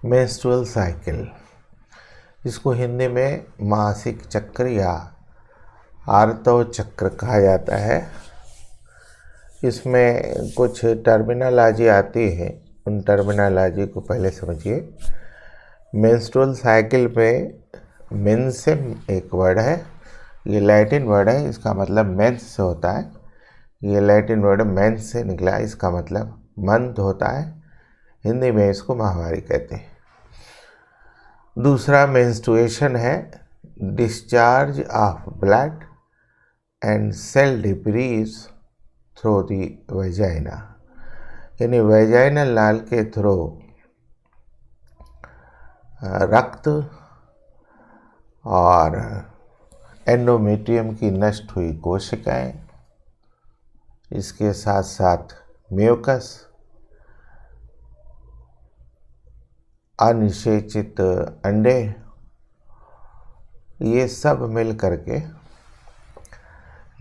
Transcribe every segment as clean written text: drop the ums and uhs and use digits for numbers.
Menstrual cycle, इसको हिंदी में मासिक चक्र या आर्तव चक्र कहा जाता है। इसमें कुछ टर्मिनोलॉजी आती है, उन टर्मिनोलॉजी को पहले समझिए। मेंस्ट्रुअल साइकिल में मेंसेम एक वर्ड है, ये लैटिन वर्ड है, इसका मतलब मेंस से होता है। ये लैटिन वर्ड मेंस से निकला, इसका मतलब मंथ होता है। हिंदी में इसको माहवारी कहते हैं। दूसरा मेंस्ट्रुएशन है discharge of blood and cell debris through the vagina, यानी वेजाइनल नाल के थ्रू रक्त और एंडोमेट्रियम की नष्ट हुई कोशिकाएं, इसके साथ साथ म्यूकस, अनिषेचित अंडे, ये सब मिल करके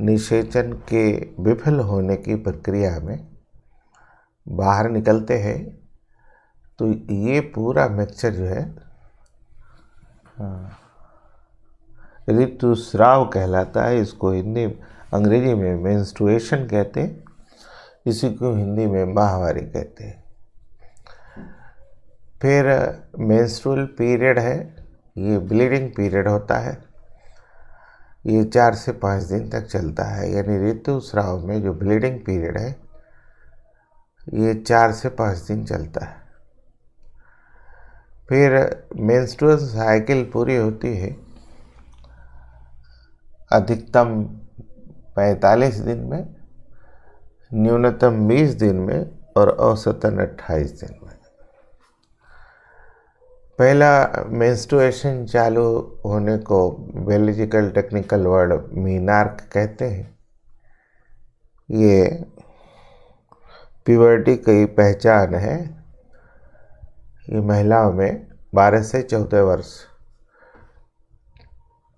निषेचन के विफल होने की प्रक्रिया में बाहर निकलते हैं। तो ये पूरा मिक्सचर जो है ऋतुस्राव कहलाता है। इसको हिंदी अंग्रेजी में मेंस्ट्रुएशन कहते हैं, इसी को हिंदी में माहवारी कहते हैं। फिर मेंस्ट्रुअल पीरियड है, ये ब्लीडिंग पीरियड होता है। ये 4 से 5 दिन तक चलता है, यानी ऋतुस्राव में जो ब्लीडिंग पीरियड है ये 4 से 5 दिन चलता है। फिर मेंस्ट्रुअल साइकिल पूरी होती है अधिकतम 45 दिन में, न्यूनतम 20 दिन में और औसतन 28 दिन में। पहला मेंस्ट्रुएशन चालू होने को बायोलॉजिकल टेक्निकल वर्ड मीनार्क कहते हैं। ये प्यूबर्टी की पहचान है। ये महिलाओं में 12 से 14 वर्ष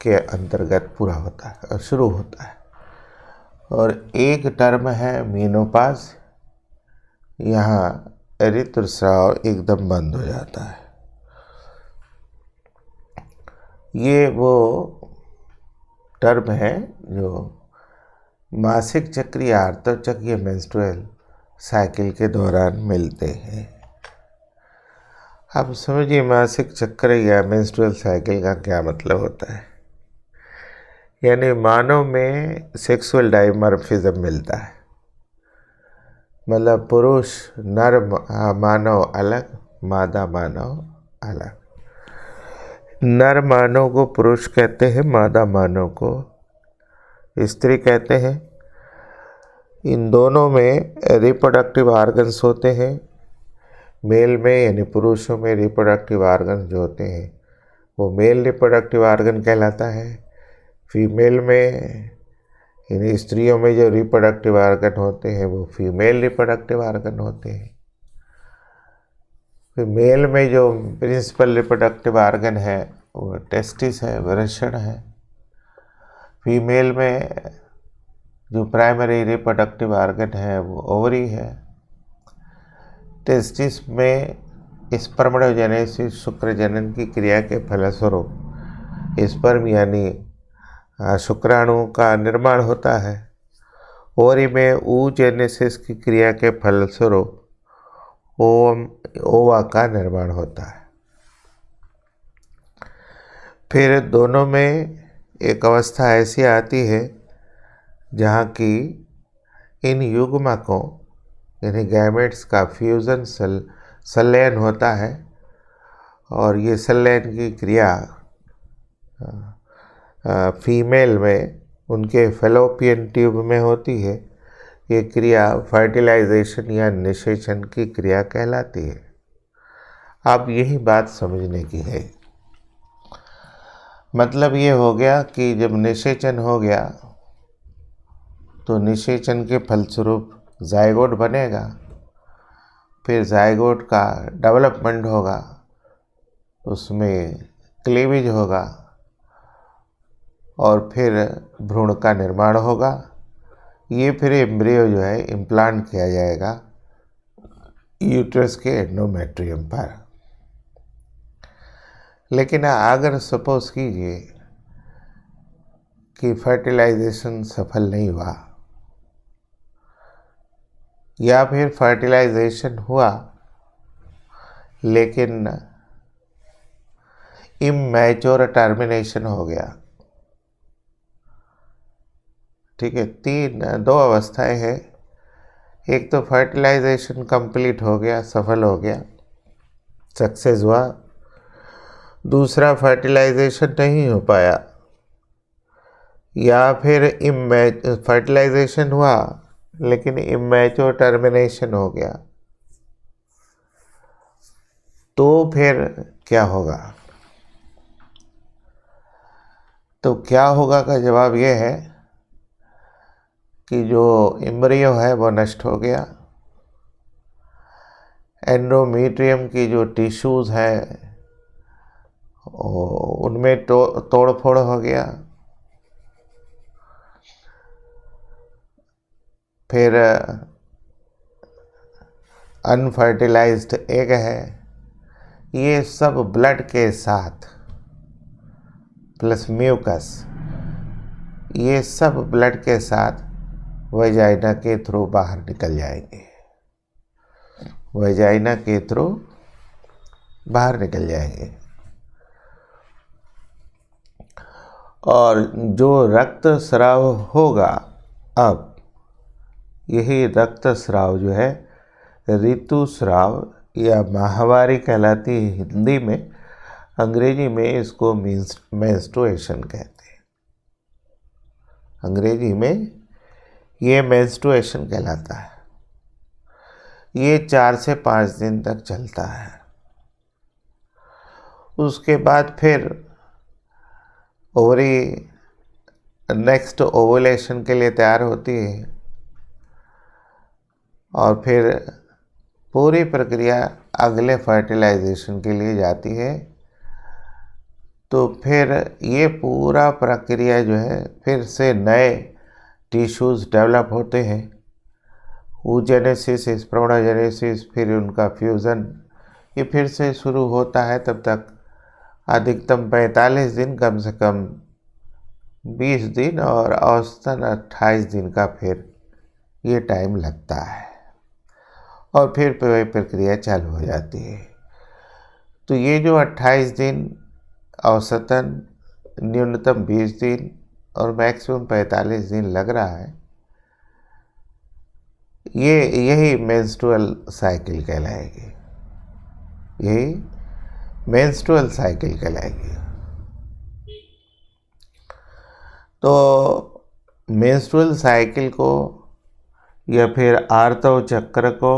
के अंतर्गत पूरा होता है और शुरू होता है। और एक टर्म है मीनोपाज, यहाँ ऋतुस्राव एकदम बंद हो जाता है। ये वो टर्म है जो मासिक चक्र या आर्तव चक्र या मेंस्ट्रुअल साइकिल के दौरान मिलते हैं। अब समझिए मासिक चक्र या मेंस्ट्रुअल साइकिल का क्या मतलब होता है। यानी मानव में सेक्सुअल डाइमॉर्फिज्म मिलता है, मतलब पुरुष नर मानव अलग, मादा मानव अलग। नर मानव को पुरुष कहते हैं, मादा मानव को स्त्री कहते हैं। इन दोनों में रिप्रोडक्टिव ऑर्गन्स होते हैं। मेल में यानी पुरुषों में रिप्रोडक्टिव ऑर्गन्स जो होते हैं वो मेल रिप्रोडक्टिव ऑर्गन कहलाता है। फीमेल में यानी स्त्रियों में जो रिप्रोडक्टिव ऑर्गन होते हैं वो फीमेल रिप्रोडक्टिव ऑर्गन होते हैं। फिर मेल में जो प्रिंसिपल रिप्रोडक्टिव ऑर्गन है वो टेस्टिस है, वृषण है। फीमेल में जो प्राइमरी रिप्रोडक्टिव ऑर्गन है वो ओवरी है। टेस्टिस में स्पर्मोजेनेसिस शुक्र जनन की क्रिया के फलस्वरूप स्पर्म यानी शुक्राणु का निर्माण होता है। ओवरी में oogenesis की क्रिया के फलस्वरूप ओवा का निर्माण होता है। फिर दोनों में एक अवस्था ऐसी आती है जहाँ की इन युग्मकों यानी गैमेट्स का फ्यूजन संलयन होता है और ये संलयन की क्रिया फीमेल में उनके फैलोपियन ट्यूब में होती है। ये क्रिया फर्टिलाइजेशन या निषेचन की क्रिया कहलाती है। अब यही बात समझने की है। मतलब ये हो गया कि जब निषेचन हो गया तो निषेचन के फलस्वरूप जाइगोट बनेगा। फिर जाइगोट का डेवलपमेंट होगा, उसमें क्लीवेज होगा और फिर भ्रूण का निर्माण होगा। ये फिर एम्ब्रियो जो है इम्प्लांट किया जाएगा यूट्रस के एंडोमेट्रियम पर। लेकिन अगर सपोज कीजिए कि फर्टिलाइजेशन सफल नहीं हुआ, या फिर फर्टिलाइजेशन हुआ लेकिन इमैच्योर टर्मिनेशन हो गया, ठीक है, दो अवस्थाएं हैं। एक तो फर्टिलाइजेशन कंप्लीट हो गया, सफल हो गया, सक्सेस हुआ। दूसरा फर्टिलाइजेशन नहीं हो पाया, या फिर फर्टिलाइजेशन हुआ लेकिन इमैच्योर टर्मिनेशन हो गया। तो फिर क्या होगा? तो क्या होगा का जवाब ये है कि जो एम्ब्रियो है वो नष्ट हो गया, एंडोमेट्रियम की जो टिश्यूज़ हैं उनमें तोड़ फोड़ हो गया, फिर अनफर्टिलाइज्ड एग है, ये सब ब्लड के साथ प्लस म्यूकस, ये सब ब्लड के साथ वजाइना के थ्रू बाहर निकल जाएंगे, वजाइना के थ्रू बाहर निकल जाएंगे। और जो रक्त स्राव होगा, अब यही रक्त स्राव जो है ऋतुस्राव या माहवारी कहलाती है हिंदी में, अंग्रेजी में इसको मेंस्ट्रुएशन कहते हैं। अंग्रेजी में ये मेंस्ट्रुएशन कहलाता है। ये 4 से 5 दिन तक चलता है। उसके बाद फिर ओवरी नेक्स्ट ओवुलेशन के लिए तैयार होती है, और फिर पूरी प्रक्रिया अगले फर्टिलाइजेशन के लिए जाती है। तो फिर ये पूरा प्रक्रिया जो है फिर से नए टिश्यूज़ डेवलप होते हैं, oogenesis, स्पर्मोजेनेसिस, फिर उनका फ्यूज़न, ये फिर से शुरू होता है। तब तक अधिकतम 45 दिन, कम से कम 20 दिन और औसतन 28 दिन का फिर ये टाइम लगता है, और फिर प्रक्रिया चालू हो जाती है। तो ये जो 28 दिन, औसतन न्यूनतम 20 दिन और मैक्सिमम 45 दिन लग रहा है, यही मेंस्ट्रुअल साइकिल कहलाएगी, यही मेंस्ट्रुअल साइकिल कहलाएगी। तो मेंस्ट्रुअल साइकिल को या फिर आर्तव चक्र को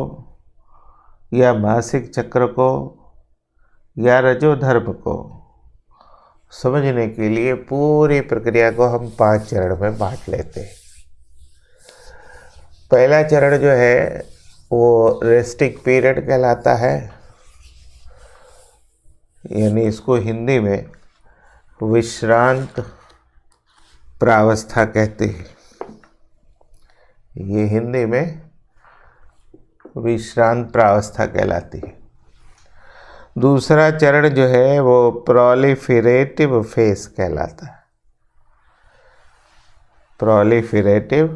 या मासिक चक्र को या रजोधर्म को समझने के लिए पूरी प्रक्रिया को हम 5 चरण में बांट लेते हैं। पहला चरण जो है वो रेस्टिंग पीरियड कहलाता है, यानी इसको हिंदी में विश्रांत प्रावस्था कहते हैं। ये हिंदी में विश्रांत प्रावस्था कहलाती है। दूसरा चरण जो है वो प्रोलिफेरेटिव फेज कहलाता है, प्रोलिफेरेटिव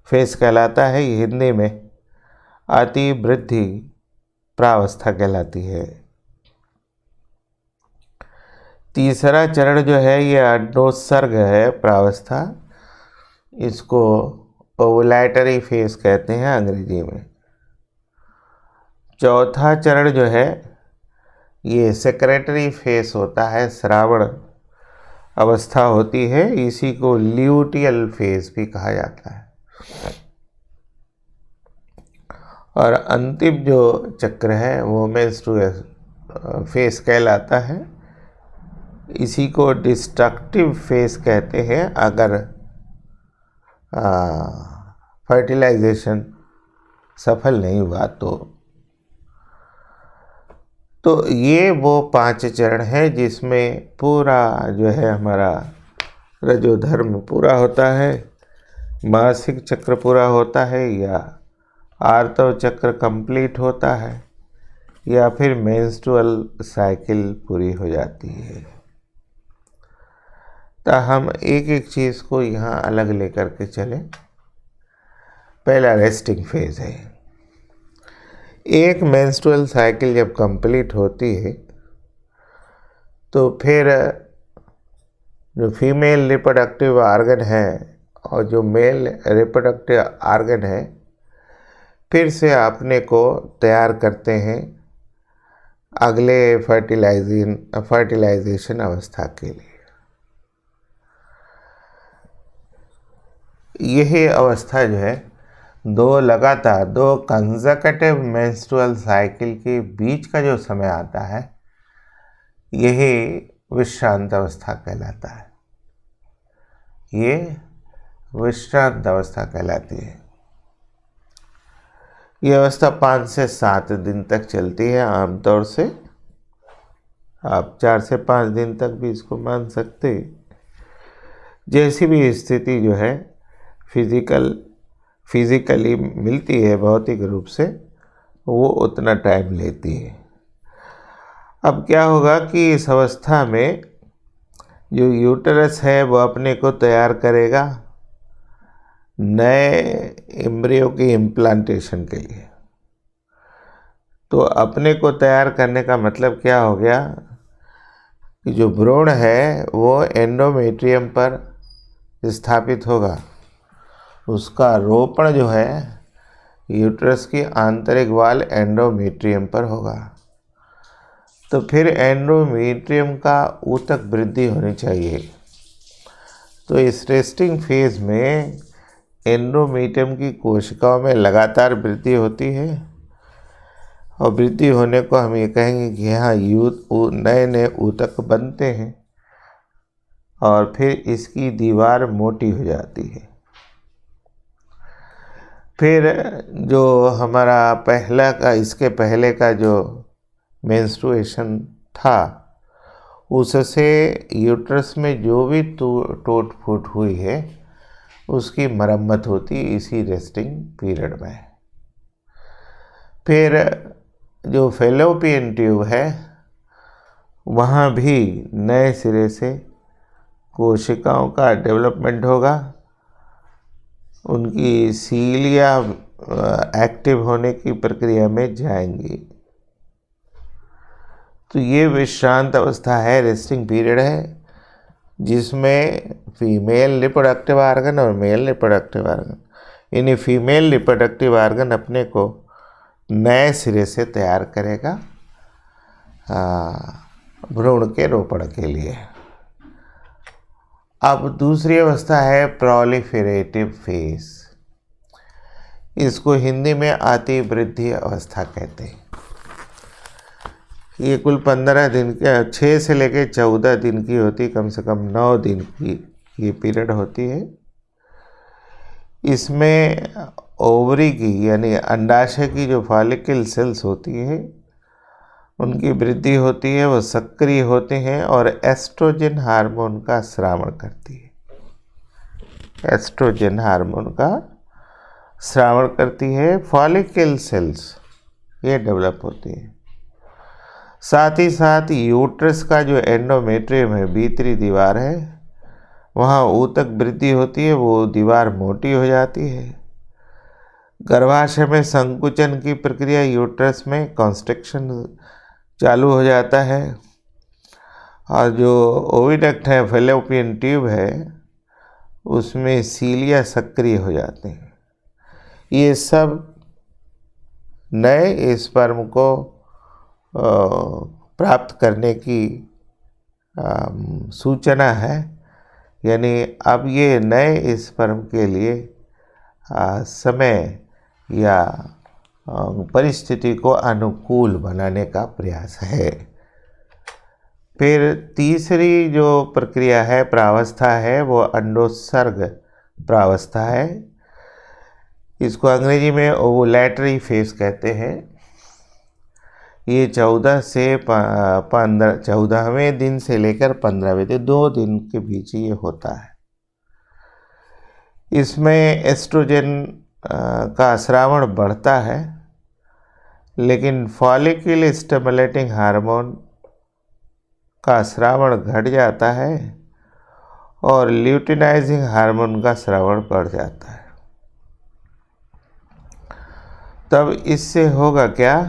फेज कहलाता है। ये हिंदी में अति वृद्धि प्रावस्था कहलाती है। तीसरा चरण जो है ये अंडोत्सर्ग है प्रावस्था, इसको ओवुलेटरी फेज कहते हैं अंग्रेजी में। चौथा चरण जो है ये सेक्रेटरी फेज होता है, श्रावण अवस्था होती है, इसी को ल्यूटियल फेज भी कहा जाता है। और अंतिम जो चक्र है वो मेंस्ट्रुअल फेज कहलाता है, इसी को डिस्ट्रक्टिव फेज कहते हैं अगर फर्टिलाइजेशन सफल नहीं हुआ तो ये वो 5 चरण है जिसमें पूरा जो है हमारा रजोधर्म पूरा होता है, मासिक चक्र पूरा होता है, या आर्तव चक्र कंप्लीट होता है, या फिर मेंस्ट्रुअल साइकिल पूरी हो जाती है। तो हम एक एक चीज़ को यहाँ अलग लेकर के चलें। पहला रेस्टिंग फेज है। एक मेंस्ट्रुअल साइकिल जब कंप्लीट होती है तो फिर जो फीमेल रिप्रोडक्टिव आर्गन है और जो मेल रिप्रोडक्टिव आर्गन है फिर से अपने को तैयार करते हैं अगले फर्टिलाइजेशन अवस्था के लिए। यही अवस्था जो है दो कंसेक्यूटिव मेंस्ट्रुअल साइकिल के बीच का जो समय आता है यही विश्रांत अवस्था कहलाता है। ये विश्रांत अवस्था कहलाती है। ये अवस्था 5 से 7 दिन तक चलती है आमतौर से। आप 4 से 5 दिन तक भी इसको मान सकते। जैसी भी स्थिति जो है फिजिकली मिलती है भौतिक रूप से, वो उतना टाइम लेती है। अब क्या होगा कि इस अवस्था में जो यूटरस है वो अपने को तैयार करेगा नए एम्ब्रियो की इम्प्लांटेशन के लिए। तो अपने को तैयार करने का मतलब क्या हो गया कि जो भ्रूण है वो एंडोमेट्रियम पर स्थापित होगा। उसका रोपण जो है यूटरस की आंतरिक वाल एंडोमेट्रियम पर होगा। तो फिर एंडोमेट्रियम का ऊतक वृद्धि होनी चाहिए। तो इस रेस्टिंग फेज में एंडोमेट्रियम की कोशिकाओं में लगातार वृद्धि होती है और वृद्धि होने को हम ये कहेंगे कि यहाँ नए नए ऊतक बनते हैं और फिर इसकी दीवार मोटी हो जाती है। फिर जो हमारा इसके पहले का जो मेंस्ट्रुएशन था उससे यूट्रस में जो भी टूट फूट हुई है उसकी मरम्मत होती इसी रेस्टिंग पीरियड में। फिर जो फैलोपियन ट्यूब है वहाँ भी नए सिरे से कोशिकाओं का डेवलपमेंट होगा। उनकी सीलिया एक्टिव होने की प्रक्रिया में जाएंगी। तो ये विश्रांत अवस्था है, रेस्टिंग पीरियड है, जिसमें फीमेल रिप्रोडक्टिव आर्गन और मेल रिप्रोडक्टिव आर्गन, यानी फीमेल रिप्रोडक्टिव आर्गन अपने को नए सिरे से तैयार करेगा भ्रूण के रोपण के लिए। अब दूसरी अवस्था है प्रोलिफेरेटिव फेज। इसको हिंदी में अति वृद्धि अवस्था कहते हैं। ये कुल 15 दिन के 6 से लेकर 14 दिन की होती, कम से कम 9 दिन की ये पीरियड होती है। इसमें ओवरी की यानी अंडाशय की जो फॉलिकल सेल्स होती है उनकी वृद्धि होती है, वो सक्रिय होते हैं और एस्ट्रोजन हार्मोन का स्रावन करती है। एस्ट्रोजन हार्मोन का स्रावन करती है, फॉलिकल सेल्स ये डेवलप होती है। साथ ही साथ यूट्रस का जो एंडोमेट्रियम है, भीतरी दीवार है, वहाँ ऊतक वृद्धि होती है, वो दीवार मोटी हो जाती है। गर्भाशय में संकुचन की प्रक्रिया, यूट्रस में कॉन्स्ट्रिक्शन चालू हो जाता है और जो ओविडक्ट है, फैलोपियन ट्यूब है, उसमें सीलिया सक्रिय हो जाते हैं। ये सब नए स्पर्म को प्राप्त करने की सूचना है। यानी अब ये नए स्पर्म के लिए समय या परिस्थिति को अनुकूल बनाने का प्रयास है। फिर तीसरी जो प्रक्रिया है, प्रावस्था है, वो अंडोत्सर्ग प्रावस्था है। इसको अंग्रेजी में ओवुलेटरी फेज कहते हैं। ये 14वें दिन से लेकर 15वें दिन, 2 दिन के बीच ये होता है। इसमें एस्ट्रोजन का स्रावन बढ़ता है लेकिन फॉलिकल स्टिमुलेटिंग हार्मोन का स्रावण घट जाता है और ल्यूटिनाइजिंग हार्मोन का स्रावण बढ़ जाता है। तब इससे होगा क्या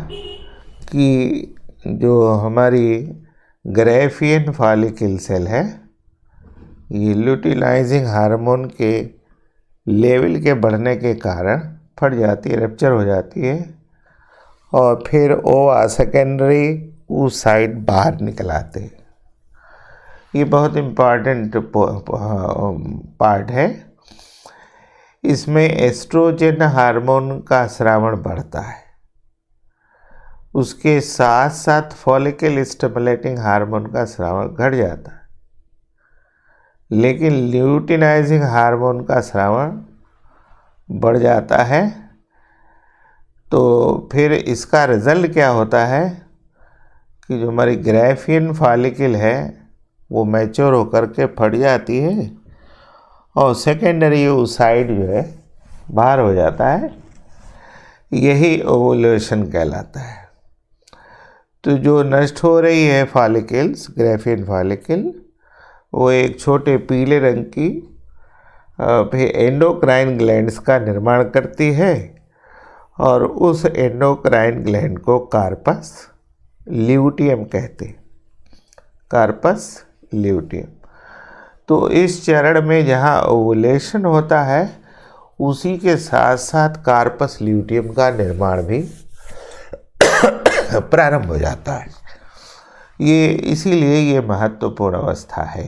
कि जो हमारी ग्राफियन फॉलिकल सेल है, ये ल्यूटिनाइजिंग हार्मोन के लेवल के बढ़ने के कारण फट जाती है, रप्चर हो जाती है और फिर ओवा सेकेंडरी उस साइड बाहर निकल आते हैं। ये बहुत इम्पॉर्टेंट पार्ट है। इसमें एस्ट्रोजन हार्मोन का स्रावण बढ़ता है, उसके साथ साथ फॉलिकल स्टिमुलेटिंग हार्मोन का स्रावण घट जाता है, लेकिन ल्यूटिनाइजिंग हार्मोन का स्रावण बढ़ जाता है। तो फिर इसका रिजल्ट क्या होता है कि जो हमारी ग्राफियन फॉलिकल है वो मैच्योर होकर के फट जाती है और सेकेंडरी ओसाइड जो है बाहर हो जाता है। यही ओवुलेशन कहलाता है। तो जो नष्ट हो रही है फॉलिकल्स, ग्राफियन फॉलिकल, वो एक छोटे पीले रंग की फिर एंडोक्राइन ग्लैंड्स का निर्माण करती है और उस एंडोक्राइन ग्लैंड को कार्पस ल्यूटियम कहते हैं, कार्पस ल्यूटियम। तो इस चरण में जहाँ ओवुलेशन होता है उसी के साथ साथ कार्पस ल्यूटियम का निर्माण भी प्रारंभ हो जाता है। ये इसीलिए ये महत्वपूर्ण अवस्था है।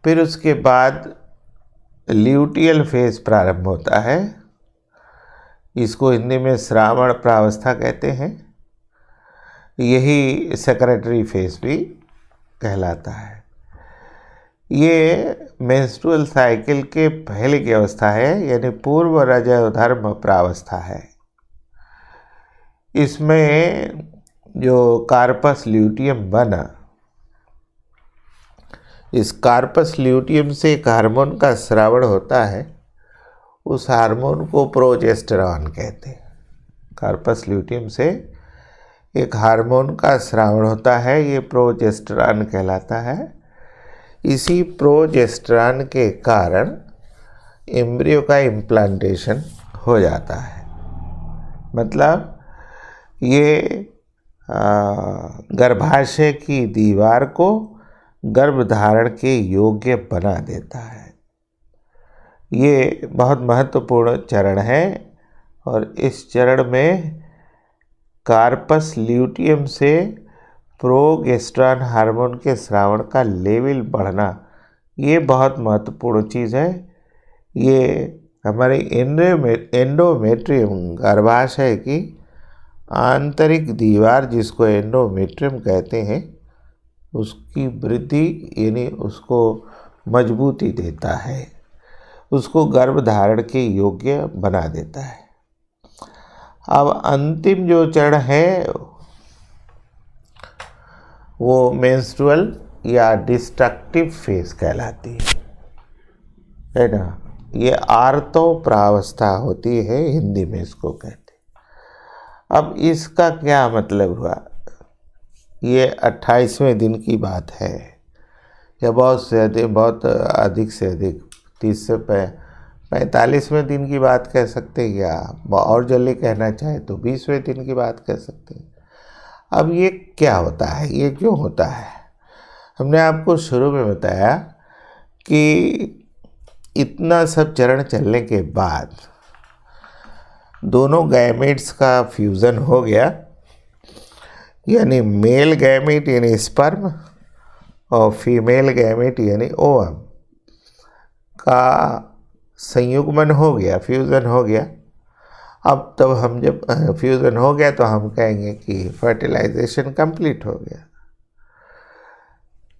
फिर उसके बाद ल्यूटियल फेज प्रारंभ होता है। इसको हिंदी में श्रावण प्रावस्था कहते हैं। यही सेक्रेटरी फेज भी कहलाता है। ये मेंस्ट्रुअल साइकिल के पहले की अवस्था है, यानी पूर्व रजोधर्म प्रावस्था है। इसमें जो कार्पस ल्यूटियम बना, इस कार्पस ल्यूटियम से एक हार्मोन का स्रावण होता है, उस हार्मोन को प्रोजेस्टेरॉन कहते हैं। कार्पस ल्यूटियम से एक हार्मोन का स्रावण होता है, ये प्रोजेस्टेरॉन कहलाता है। इसी प्रोजेस्टेरॉन के कारण एम्ब्रियो का इम्प्लांटेशन हो जाता है। मतलब ये गर्भाशय की दीवार को गर्भधारण के योग्य बना देता है। ये बहुत महत्वपूर्ण चरण है और इस चरण में कार्पस ल्यूटियम से प्रोजेस्टेरॉन हार्मोन के स्रावण का लेवल बढ़ना, ये बहुत महत्वपूर्ण चीज़ है। ये हमारे एंडोमेट्रियम, गर्भाशय की आंतरिक दीवार जिसको एंडोमेट्रियम कहते हैं, उसकी वृद्धि यानी उसको मजबूती देता है, उसको गर्भधारण के योग्य बना देता है। अब अंतिम जो चरण है वो मेंस्ट्रुअल या डिस्ट्रक्टिव फेज कहलाती है ना। ये आर्तो प्रावस्था होती है, हिंदी में इसको कहते हैं। अब इसका क्या मतलब हुआ? ये 28वें दिन की बात है या बहुत अधिक से अधिक 30 से 45वें दिन की बात कह सकते हैं, या और जल्दी कहना चाहे तो 20वें दिन की बात कह सकते हैं। अब ये क्या होता है, ये क्यों होता है? हमने आपको शुरू में बताया कि इतना सब चरण चलने के बाद दोनों गैमेट्स का फ्यूज़न हो गया, यानी मेल गैमेट यानी स्पर्म और फीमेल गैमेट यानी ओवम का संयुग्मन हो गया, फ्यूज़न हो गया। अब तब हम जब फ्यूज़न हो गया तो हम कहेंगे कि फर्टिलाइजेशन कंप्लीट हो गया।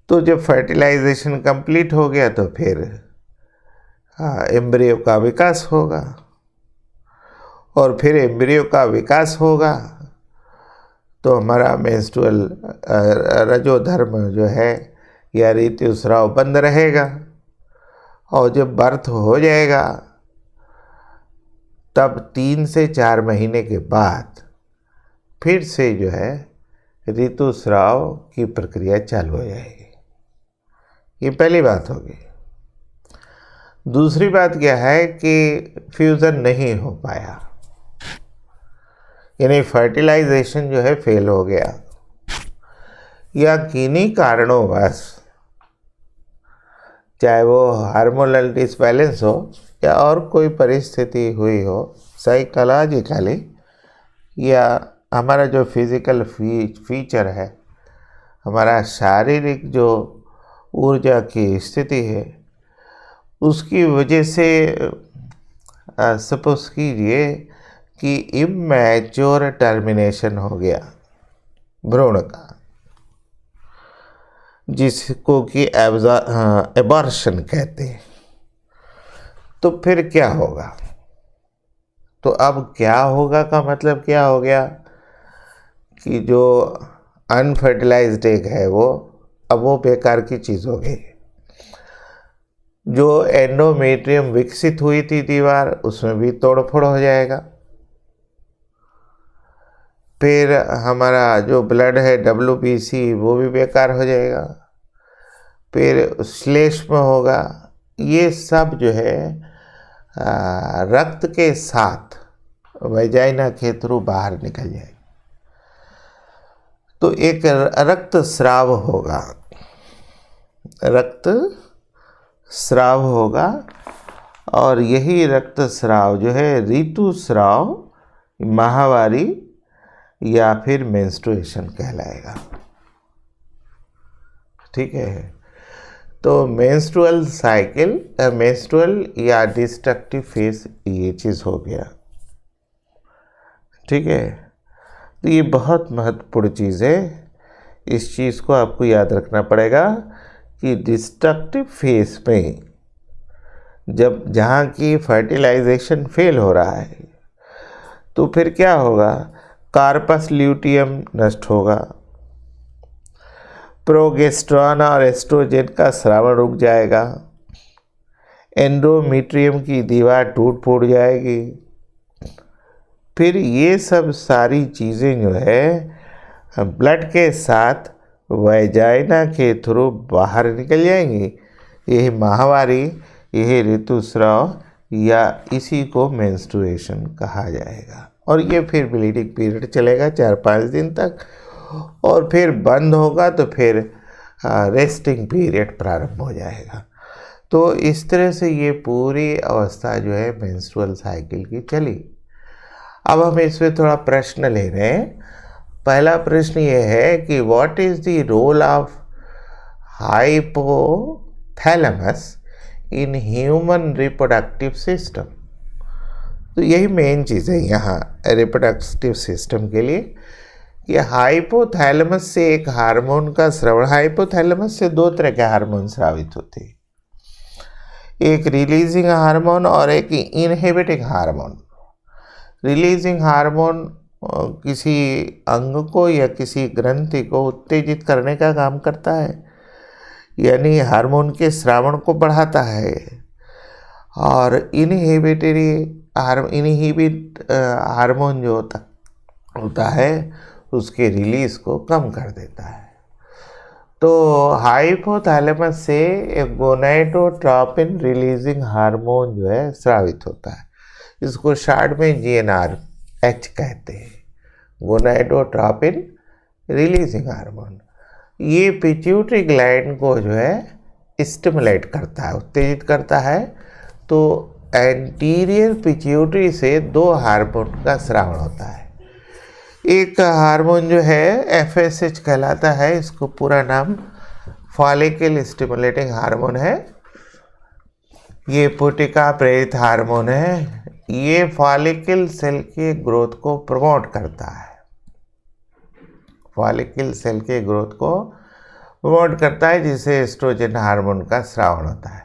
तो जब फर्टिलाइजेशन कंप्लीट हो गया तो फिर एम्ब्रियो का विकास होगा, और फिर एम्ब्रियो का विकास होगा तो हमारा मेंस्ट्रुअल रजोधर्म जो है या ऋतुस्राव बंद रहेगा, और जब बर्थ हो जाएगा तब 3 से 4 महीने के बाद फिर से जो है ऋतुस्राव की प्रक्रिया चालू हो जाएगी। ये पहली बात होगी। दूसरी बात क्या है कि फ्यूज़न नहीं हो पाया, यानी फर्टिलाइजेशन जो है फेल हो गया, या किन्हीं कारणोंवश, चाहे वो हार्मोनल डिसबैलेंस हो या और कोई परिस्थिति हुई हो, साइकोलॉजिकली या हमारा जो फिज़िकल फीचर है, हमारा शारीरिक जो ऊर्जा की स्थिति है, उसकी वजह से सपोज कीजिए कि इमैच्योर टर्मिनेशन हो गया भ्रूण का, जिसको कि एबॉर्शन कहते हैं। तो फिर क्या होगा? तो अब क्या होगा का मतलब क्या हो गया कि जो अनफर्टिलाइज्ड एग है अब वो बेकार की चीज़ हो गई। जो एंडोमेट्रियम विकसित हुई थी दीवार, उसमें भी तोड़फोड़ हो जाएगा। फिर हमारा जो ब्लड है WBC वो भी बेकार हो जाएगा। फिर श्लेष्म होगा। ये सब जो है रक्त के साथ वैजाइना के थ्रू बाहर निकल जाएगा। तो एक रक्त स्राव होगा, रक्त स्राव होगा, और यही रक्त स्राव जो है ऋतुस्राव, माहवारी या फिर मेंस्ट्रुएशन कहलाएगा। ठीक है। तो मेंस्ट्रुअल साइकिल, मेंस्ट्रुअल या डिस्ट्रक्टिव फेज, ये चीज़ हो गया। ठीक है। तो ये बहुत महत्वपूर्ण चीज़ है। इस चीज़ को आपको याद रखना पड़ेगा कि डिस्ट्रक्टिव फेज में जहाँ की फर्टिलाइजेशन फेल हो रहा है, तो फिर क्या होगा? कार्पस ल्यूटियम नष्ट होगा, प्रोगेस्टेरॉन और एस्ट्रोजन का स्रावन रुक जाएगा, एंडोमेट्रियम की दीवार टूट फूट जाएगी। फिर ये सब सारी चीज़ें जो है ब्लड के साथ वैजाइना के थ्रू बाहर निकल जाएंगी। यही माहवारी, यही ऋतुस्राव, या इसी को मेंस्ट्रुएशन कहा जाएगा। और ये फिर ब्लीडिंग पीरियड चलेगा 4-5 दिन तक, और फिर बंद होगा तो फिर रेस्टिंग पीरियड प्रारंभ हो जाएगा। तो इस तरह से ये पूरी अवस्था जो है मेंस्ट्रुअल साइकिल की चली। अब हम इसमें थोड़ा प्रश्न ले रहे हैं। पहला प्रश्न ये है कि what is the role of hypothalamus in human reproductive system. तो यही मेन चीज़ है यहाँ रिप्रोडक्टिव सिस्टम के लिए कि हाइपोथैलेमस से एक हार्मोन का स्रावन। हाइपोथैलेमस से 2 तरह के हार्मोन स्रावित होते हैं, एक रिलीजिंग हार्मोन और एक इनहिबिटिंग हार्मोन। रिलीजिंग हार्मोन किसी अंग को या किसी ग्रंथि को उत्तेजित करने का काम करता है, यानी हार्मोन के स्रावन को बढ़ाता है, और इनहिबिट हार्मोन जो होता है उसके रिलीज को कम कर देता है। तो हाइपोथैलेमस से एक गोनाडोट्रोपिन रिलीजिंग हार्मोन जो है स्रावित होता है। इसको शॉर्ट में GnRH कहते हैं, गोनाडोट्रोपिन रिलीजिंग हार्मोन। ये पिट्यूटरी ग्लैंड को जो है स्टिमुलेट करता है, उत्तेजित करता है। तो एंटीरियर पिट्यूटरी से 2 हार्मोन का स्रावन होता है। एक हार्मोन जो है FSH कहलाता है, इसको पूरा नाम फॉलिकल स्टिमुलेटिंग हार्मोन है। ये पुटिका प्रेरित हार्मोन है। ये फॉलिकल सेल के ग्रोथ को प्रमोट करता है, फॉलिकल सेल के ग्रोथ को प्रमोट करता है, जिससे एस्ट्रोजन हार्मोन का स्रावन होता है।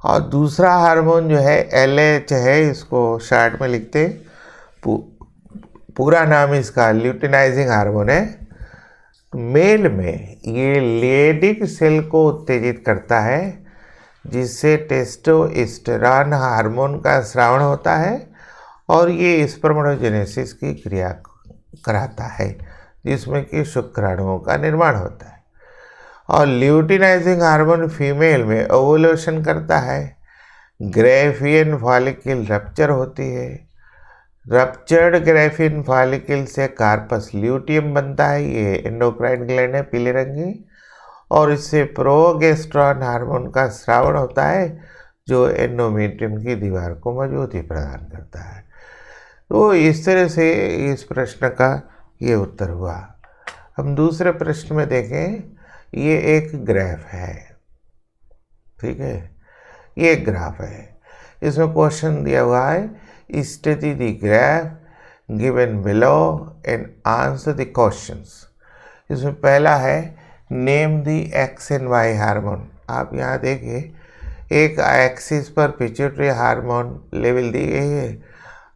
और दूसरा हार्मोन जो है LH है, इसको शॉर्ट में लिखते पूरा नाम इसका ल्यूटिनाइजिंग हार्मोन है। मेल में ये लेडिक सेल को उत्तेजित करता है, जिससे टेस्टोस्टेरॉन हार्मोन का स्रावन होता है, और ये स्पर्मेटोजेनेसिस की क्रिया कराता है, जिसमें कि शुक्राणुओं का निर्माण होता है। और ल्यूटिनाइजिंग हार्मोन फीमेल में ओवुलेशन करता है, ग्रेफियन फॉलिकल रप्चर होती है, रप्चर्ड ग्रेफियन फॉलिकल से कार्पस ल्यूटियम बनता है, ये एंडोक्राइन ग्लैंड है पीले रंग की, और इससे प्रोगेस्टेरोन हार्मोन का स्रावण होता है जो एंडोमेट्रियम की दीवार को मजबूती प्रदान करता है। तो इस तरह से इस प्रश्न का ये उत्तर हुआ। हम दूसरे प्रश्न में देखें, ये एक ग्राफ है, ठीक है, ये एक ग्राफ है। इसमें क्वेश्चन दिया हुआ है, study the graph given below and answer the questions. इसमें पहला है name the X and Y hormone. आप यहाँ देखिए, एक एक्सिस पर पिट्यूटरी हार्मोन लेवल दी गई है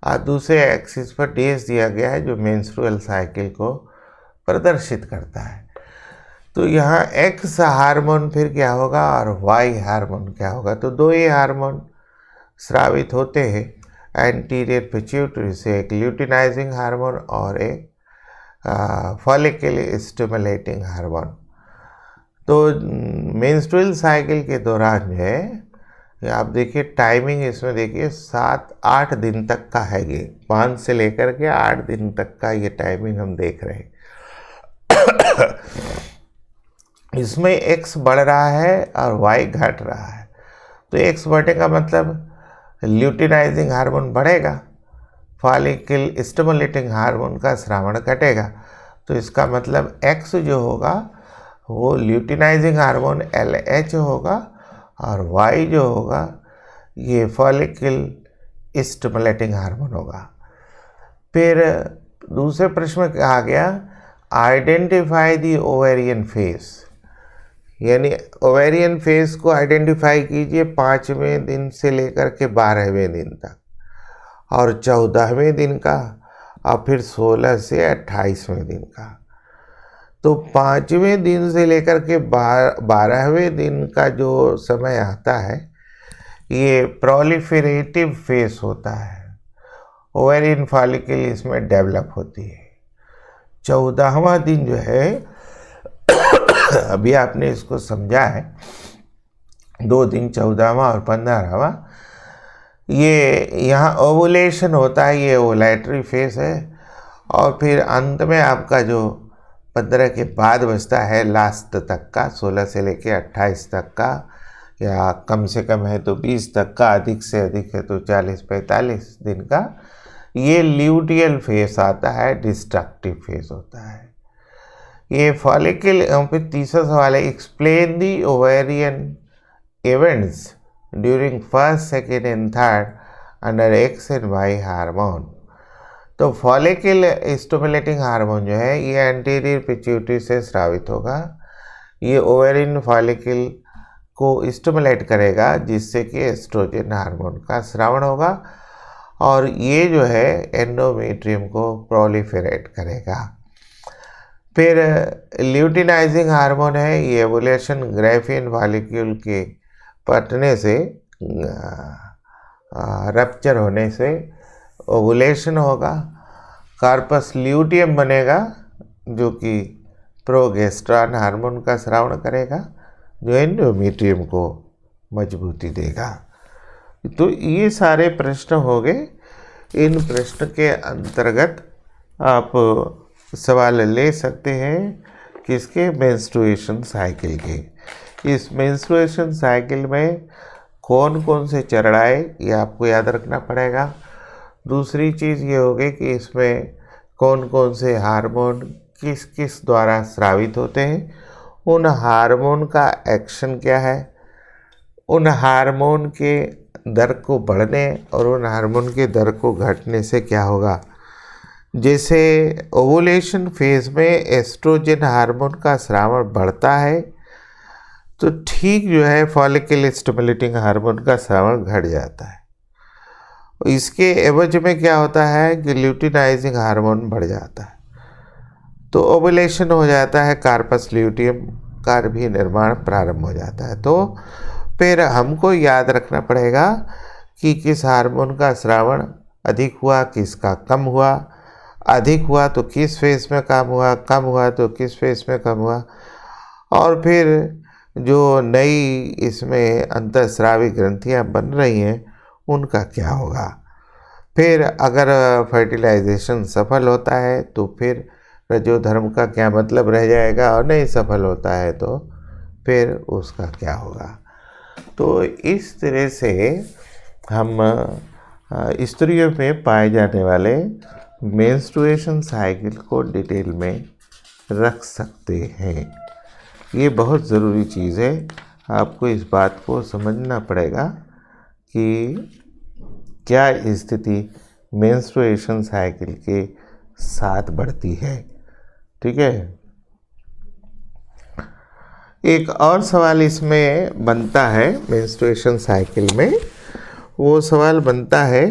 और दूसरे एक्सिस पर डेज दिया गया है जो मेंस्ट्रुअल साइकिल को प्रदर्शित करता है। तो यहाँ एक्स हार्मोन फिर क्या होगा और वाई हार्मोन क्या होगा। तो दो ही हार्मोन स्रावित होते हैं एंटीरियर पिट्यूटरी से, एक ल्यूटिनाइजिंग हार्मोन और एक फॉलिकल स्टिमुलेटिंग हार्मोन। तो मेंस्ट्रुअल साइकिल के दौरान जो है, आप देखिए टाइमिंग इसमें देखिए 7-8 दिन तक का है, ये 5 से लेकर के 8 दिन तक का ये टाइमिंग हम देख रहे हैं। इसमें x बढ़ रहा है और y घट रहा है। तो x बढ़ने का मतलब ल्यूटिनाइजिंग हार्मोन बढ़ेगा, फॉलिकल स्टिमुलेटिंग हार्मोन का स्रावण घटेगा। तो इसका मतलब x जो होगा वो ल्यूटिनाइजिंग हार्मोन LH होगा और y जो होगा ये फॉलिकल स्टिमुलेटिंग हार्मोन होगा। फिर दूसरे प्रश्न में कहा गया, आइडेंटिफाई द ओवेरियन फेज, यानी ओवेरियन फेज को आइडेंटिफाई कीजिए 5वें दिन से लेकर के 12वें दिन तक, और 14वें दिन का, और फिर 16 से 28वें दिन का। तो 5वें दिन से लेकर के 12वें दिन का जो समय आता है ये प्रोलिफरेटिव फेज होता है, ओवेरियन फॉलिकल इसमें डेवलप होती है। 14वां दिन जो है अभी आपने इसको समझा है, 2 दिन 14वां और 15वां, ये यहाँ ओवुलेशन होता है, ये ओवुलेटरी फेज है। और फिर अंत में आपका जो 15 के बाद बचता है लास्ट तक का, 16 से लेके 28 तक का, या कम से कम है तो 20 तक का, अधिक से अधिक है तो 40-45 दिन का, ये ल्यूटियल फेज आता है, डिस्ट्रक्टिव फेज होता है। ये फॉलिकल। फिर तीसरा सवाल है, explain the ovarian events during first, second and third under X and Y hormone. तो फॉलिकल स्टिमुलेटिंग हार्मोन जो है ये एंटीरियर पिट्यूटरी से स्रावित होगा, ये ओवेरियन फॉलिकल को स्टिमुलेट करेगा जिससे कि एस्ट्रोजन हार्मोन का स्रावण होगा, और ये जो है एंडोमेट्रियम को प्रोलिफरेट करेगा। फिर ल्यूटिनाइजिंग हार्मोन है, ये ओवुलेशन ग्रेफियन फॉलिक्यूल के फटने से, रप्चर होने से ओवुलेशन होगा, कार्पस ल्यूटियम बनेगा जो कि प्रोगेस्टेरोन हार्मोन का स्रावण करेगा जो एंडोमेट्रियम को मजबूती देगा। तो ये सारे प्रश्न हो गए। इन प्रश्न के अंतर्गत आप सवाल ले सकते हैं किसके, मेंस्ट्रुएशन साइकिल के। इस मेंस्ट्रुएशन साइकिल में कौन कौन से चरण आए ये आपको याद रखना पड़ेगा। दूसरी चीज़ ये होगी कि इसमें कौन कौन से हार्मोन किस किस द्वारा स्रावित होते हैं, उन हार्मोन का एक्शन क्या है, उन हार्मोन के दर को बढ़ने और उन हार्मोन के दर को घटने से क्या होगा। जैसे ओवुलेशन फेज में एस्ट्रोजन हार्मोन का स्रावण बढ़ता है तो ठीक जो है फॉलिकल स्टिमुलेटिंग हार्मोन का स्रावण घट जाता है। इसके एवज में क्या होता है कि ल्यूटिनाइजिंग हार्मोन बढ़ जाता है, तो ओवुलेशन हो जाता है, कार्पस ल्यूटियम का भी निर्माण प्रारंभ हो जाता है। तो फिर हमको याद रखना पड़ेगा कि किस हार्मोन का स्रावण अधिक हुआ, किसका कम हुआ, अधिक हुआ तो किस फेज में कम हुआ, कम हुआ तो किस फेज में कम हुआ, और फिर जो नई इसमें अंतःस्रावी ग्रंथियां बन रही हैं उनका क्या होगा। फिर अगर फर्टिलाइजेशन सफल होता है तो फिर रजोधर्म का क्या मतलब रह जाएगा, और नहीं सफल होता है तो फिर उसका क्या होगा। तो इस तरह से हम स्त्रियों में पाए जाने वाले मेंस्ट्रुएशन साइकिल को डिटेल में रख सकते हैं। ये बहुत ज़रूरी चीज़ है, आपको इस बात को समझना पड़ेगा कि क्या स्थिति मेंस्ट्रुएशन साइकिल के साथ बढ़ती है। ठीक है। एक और सवाल इसमें बनता है मेंस्ट्रुएशन साइकिल में, वो सवाल बनता है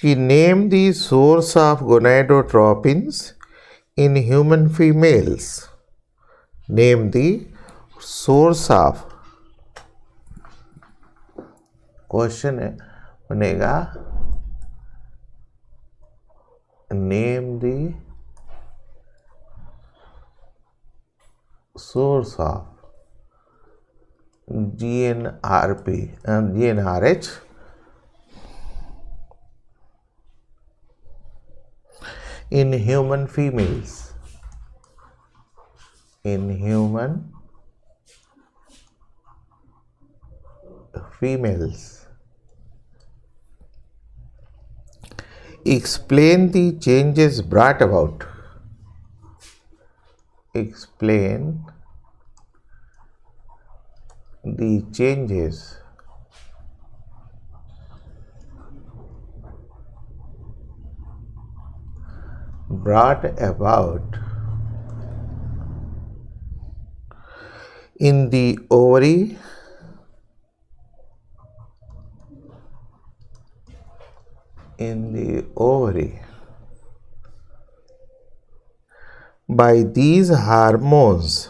कि name the source of gonadotropins in human females. Name the source of, question बनेगा name the source of GnRH in human females. In human females. Explain the changes brought about. Explain the changes brought about in the ovary by these hormones,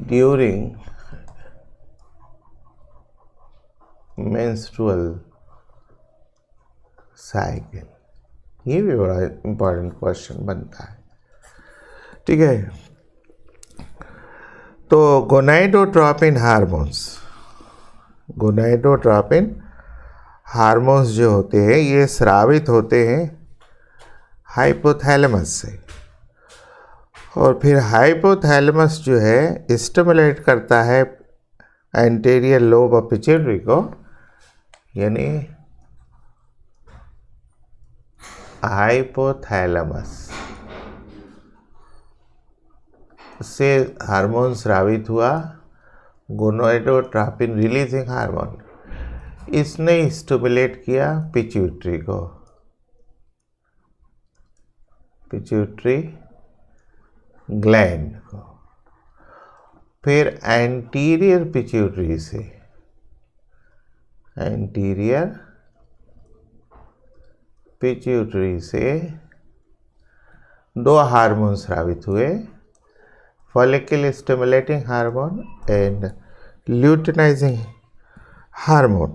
during menstrual cycle। ये भी बड़ा important question बनता है। ठीक है। तो gonadotropin hormones जो होते हैं ये स्रावित होते हैं हाइपोथैलेमस से, और फिर हाइपोथैलेमस जो है स्टिमुलेट करता है एंटीरियर लोब ऑफ पिट्यूटरी को, यानी हाइपोथैलेमस से हार्मोन स्रावित हुआ, गोनाडोट्रोपिन रिलीजिंग हार्मोन, इसने स्टिमुलेट किया पिट्यूटरी को, पिट्यूटरी ग्लैंड को। फिर एंटीरियर पिट्यूटरी से दो हार्मोन स्रावित हुए, follicle stimulating hormone and luteinizing hormone.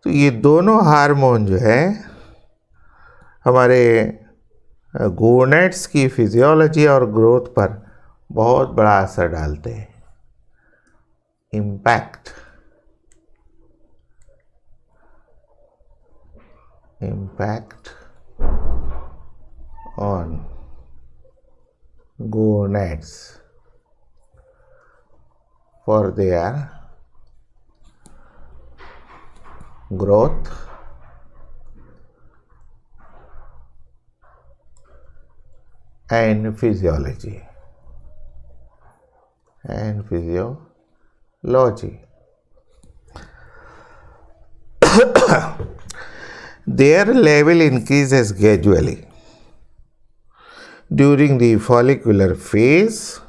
तो ये दोनों हार्मोन जो है हमारे गोनेट्स की फिजियोलॉजी और ग्रोथ पर बहुत बड़ा असर डालते हैं। Impact on gonads for their growth and physiology. Their level increases gradually during the follicular phase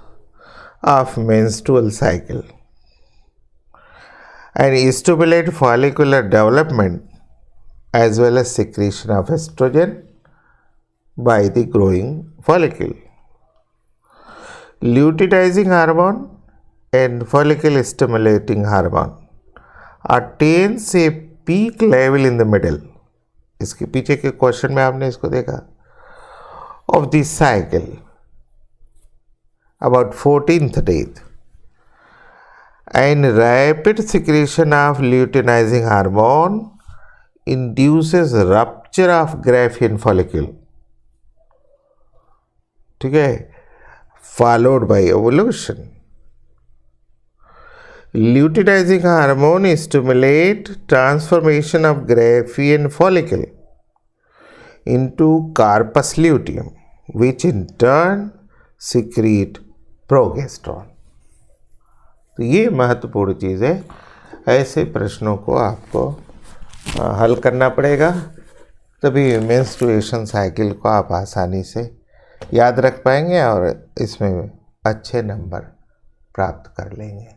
of menstrual cycle and stimulate follicular development as well as secretion of estrogen by the growing follicle. Luteinizing hormone and follicle stimulating hormone attains a peak level in the middle. इसके पीछे के question में आपने इसको देखा. Of the cycle about 14th day, and rapid secretion of luteinizing hormone induces rupture of Graafian follicle. ठीक है, followed by ovulation. Luteinizing hormone stimulate transformation of Graafian follicle into corpus luteum, which in turn secrete progesterone. तो ये महत्वपूर्ण चीज़ है. ऐसे प्रश्नों को आपको हल करना पड़ेगा, तभी मेंस्ट्रुएशन साइकिल को आप आसानी से याद रख पाएंगे और इसमें अच्छे नंबर प्राप्त कर लेंगे.